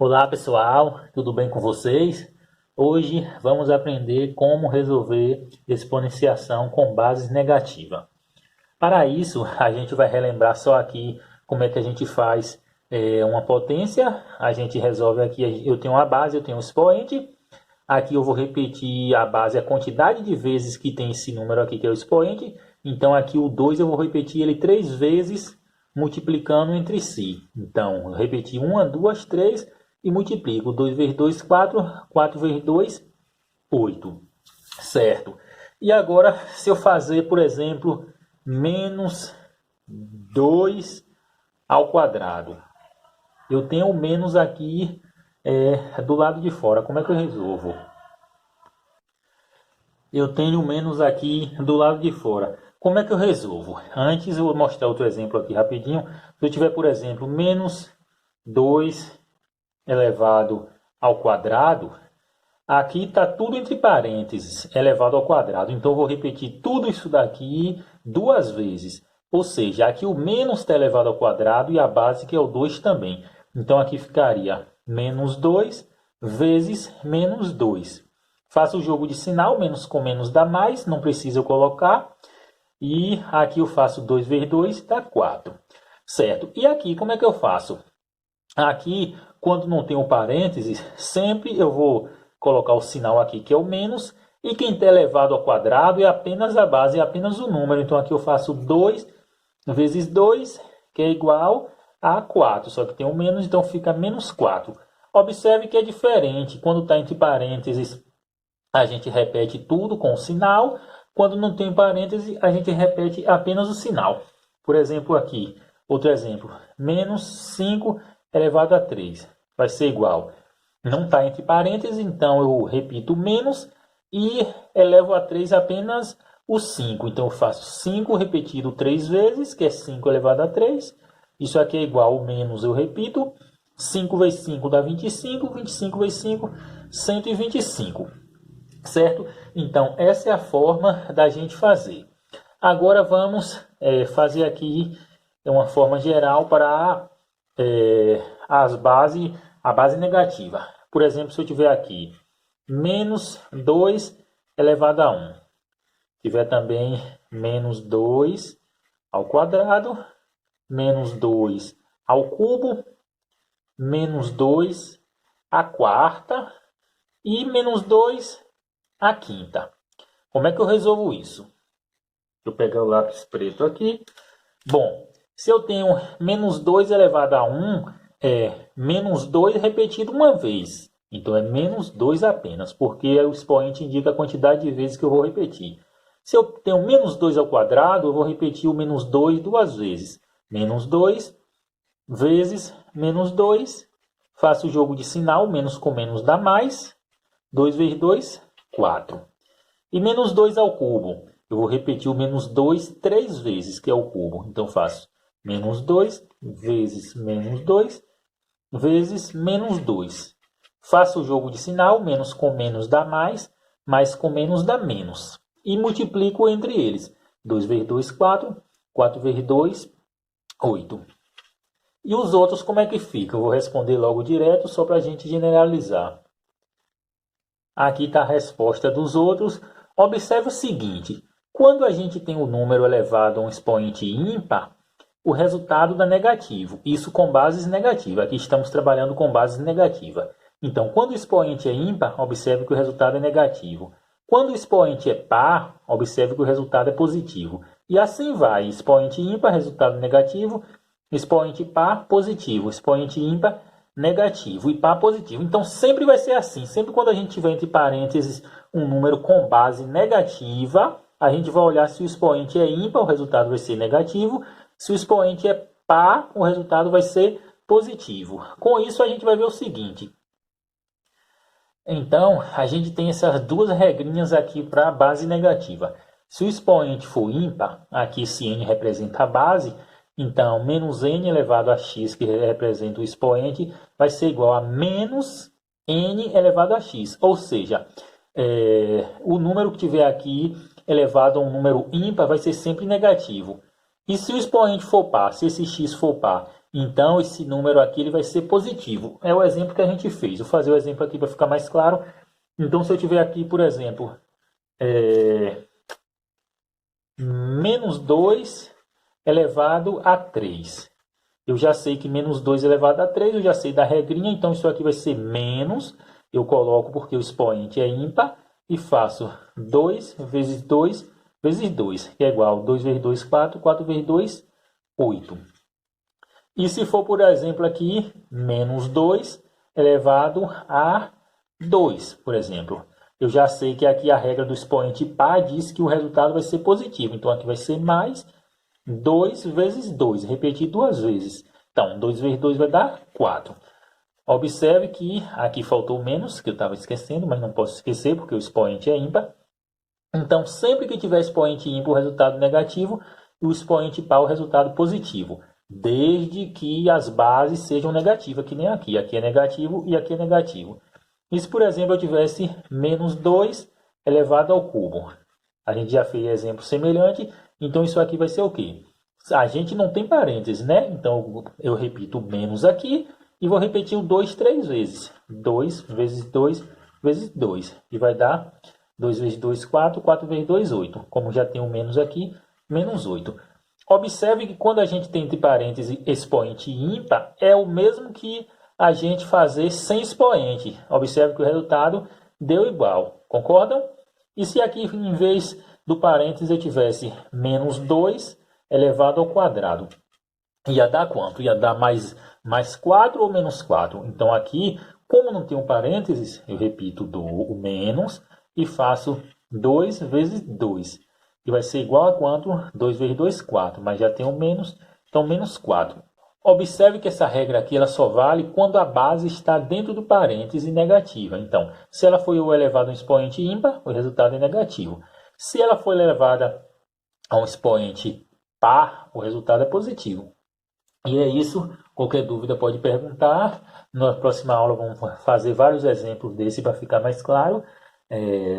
Olá pessoal, tudo bem com vocês? Hoje vamos aprender como resolver exponenciação com bases negativa. Para isso, a gente vai relembrar só aqui como é que a gente faz uma potência. A gente resolve aqui, eu tenho uma base, eu tenho um expoente. Aqui eu vou repetir a base, a quantidade de vezes que tem esse número aqui que é o expoente. Então aqui o 2 eu vou repetir ele 3 vezes multiplicando entre si. Então, eu repeti 1, 2, 3 e multiplico. 2 vezes 2, 4. 4 vezes 2, 8. Certo. E agora, se eu fazer, por exemplo, menos 2 ao quadrado. Eu tenho o menos aqui do lado de fora. Como é que eu resolvo? Eu tenho menos aqui do lado de fora. Como é que eu resolvo? Antes eu vou mostrar outro exemplo aqui rapidinho. Se eu tiver, por exemplo, menos 2 elevado ao quadrado, aqui está tudo entre parênteses, elevado ao quadrado. Então eu vou repetir tudo isso daqui duas vezes. Ou seja, aqui o menos está elevado ao quadrado e a base que é o 2 também. Então aqui ficaria menos 2 vezes menos 2. Faço o jogo de sinal, menos com menos dá mais, não precisa eu colocar. E aqui eu faço 2 vezes 2, dá 4. Certo? E aqui, como é que eu faço? Aqui, quando não tem um parênteses, sempre eu vou colocar o sinal aqui, que é o menos. E quem está elevado ao quadrado é apenas a base, é apenas o número. Então aqui eu faço 2 vezes 2, que é igual a 4. Só que tem um menos, então fica menos 4. Observe que é diferente. Quando está entre parênteses, a gente repete tudo com o sinal. Quando não tem parêntese, a gente repete apenas o sinal. Por exemplo, aqui, outro exemplo. Menos 5 elevado a 3 vai ser igual. Não está entre parênteses, então eu repito menos e elevo a 3 apenas o 5. Então eu faço 5 repetido 3 vezes, que é 5 elevado a 3. Isso aqui é igual ao menos, eu repito. 5 vezes 5 dá 25. 25 vezes 5, 125. Certo? Então, essa é a forma da gente fazer. Agora vamos fazer aqui uma forma geral para a base negativa. Por exemplo, se eu tiver aqui menos 2 elevado a 1. Tiver também menos 2 ao quadrado, menos 2 ao cubo, menos 2 à quarta e menos 2 a quinta. Como é que eu resolvo isso? Deixa eu pegar o lápis preto aqui. Bom, se eu tenho menos 2 elevado a 1, é menos 2 repetido uma vez. Então é menos 2 apenas, porque o expoente indica a quantidade de vezes que eu vou repetir. Se eu tenho menos 2 ao quadrado, eu vou repetir o menos 2 duas vezes. Menos 2 vezes menos 2. Faço o jogo de sinal, menos com menos dá mais. 2 vezes 2, 4. E menos 2 ao cubo. Eu vou repetir o menos 2 três vezes, que é o cubo. Então faço menos 2 vezes menos 2 vezes menos 2. Faço o jogo de sinal, menos com menos dá mais, mais com menos dá menos. E multiplico entre eles. 2 vezes 2, 4. 4 vezes 2, 8. E os outros como é que fica? Eu vou responder logo direto, só para a gente generalizar. Aqui está a resposta dos outros. Observe o seguinte. Quando a gente tem um número elevado a um expoente ímpar, o resultado dá negativo. Isso com bases negativas. Aqui estamos trabalhando com bases negativas. Então, quando o expoente é ímpar, observe que o resultado é negativo. Quando o expoente é par, observe que o resultado é positivo. E assim vai. Expoente ímpar, resultado negativo. Expoente par, positivo. Expoente ímpar, negativo. E par, positivo. Então, sempre vai ser assim. Sempre quando a gente tiver entre parênteses um número com base negativa, a gente vai olhar se o expoente é ímpar, o resultado vai ser negativo. Se o expoente é par, o resultado vai ser positivo. Com isso, a gente vai ver o seguinte. Então, a gente tem essas duas regrinhas aqui para a base negativa. Se o expoente for ímpar, aqui esse n representa a base, então menos n elevado a x, que representa o expoente, vai ser igual a menos n elevado a x. Ou seja, o número que tiver aqui elevado a um número ímpar vai ser sempre negativo. E se o expoente for par, se esse x for par Então, esse número aqui ele vai ser positivo. É o exemplo que a gente fez. Vou fazer o exemplo aqui para ficar mais claro. Então, se eu tiver aqui, por exemplo, menos 2 elevado a 3. Eu já sei que menos 2 elevado a 3, eu já sei da regrinha, então isso aqui vai ser menos. Eu coloco porque o expoente é ímpar e faço 2 vezes 2 vezes 2, que é igual a 2 vezes 2, 4, 4 vezes 2, 8. E se for, por exemplo, aqui, menos 2 elevado a 2, por exemplo. Eu já sei que aqui a regra do expoente par diz que o resultado vai ser positivo. Então, aqui vai ser mais 2 vezes 2. Repetir duas vezes. Então, 2 vezes 2 vai dar 4. Observe que aqui faltou menos, que eu estava esquecendo, mas não posso esquecer porque o expoente é ímpar. Então, sempre que tiver expoente ímpar, o resultado negativo, e o expoente par, o resultado positivo. Desde que as bases sejam negativas, que nem aqui. Aqui é negativo e aqui é negativo. E se, por exemplo, eu tivesse menos 2 elevado ao cubo? A gente já fez exemplo semelhante, então isso aqui vai ser o quê? A gente não tem parênteses, né? Então eu repito menos aqui e vou repetir o 2 3 vezes. 2 vezes 2 vezes 2. E vai dar 2 vezes 2, 4. 4 vezes 2, 8. Como já tem o menos aqui, menos 8. Observe que quando a gente tem entre parênteses expoente ímpar, é o mesmo que a gente fazer sem expoente. Observe que o resultado deu igual. Concordam? E se aqui, em vez do parênteses, eu tivesse menos 2 elevado ao quadrado? Ia dar quanto? Ia dar mais 4 ou menos 4? Então aqui, como não tem um parênteses, eu repito o menos e faço 2 vezes 2. Que vai ser igual a quanto? 2 vezes 2, 4. Mas já tem um menos, então menos 4. Observe que essa regra aqui ela só vale quando a base está dentro do parêntese negativa. Então, se ela for elevada a um expoente ímpar, o resultado é negativo. Se ela for elevada a um expoente par, o resultado é positivo. E é isso. Qualquer dúvida pode perguntar. Na próxima aula vamos fazer vários exemplos desse para ficar mais claro.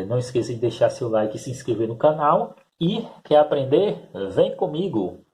Não esqueça de deixar seu like e se inscrever no canal. E quer aprender? Vem comigo!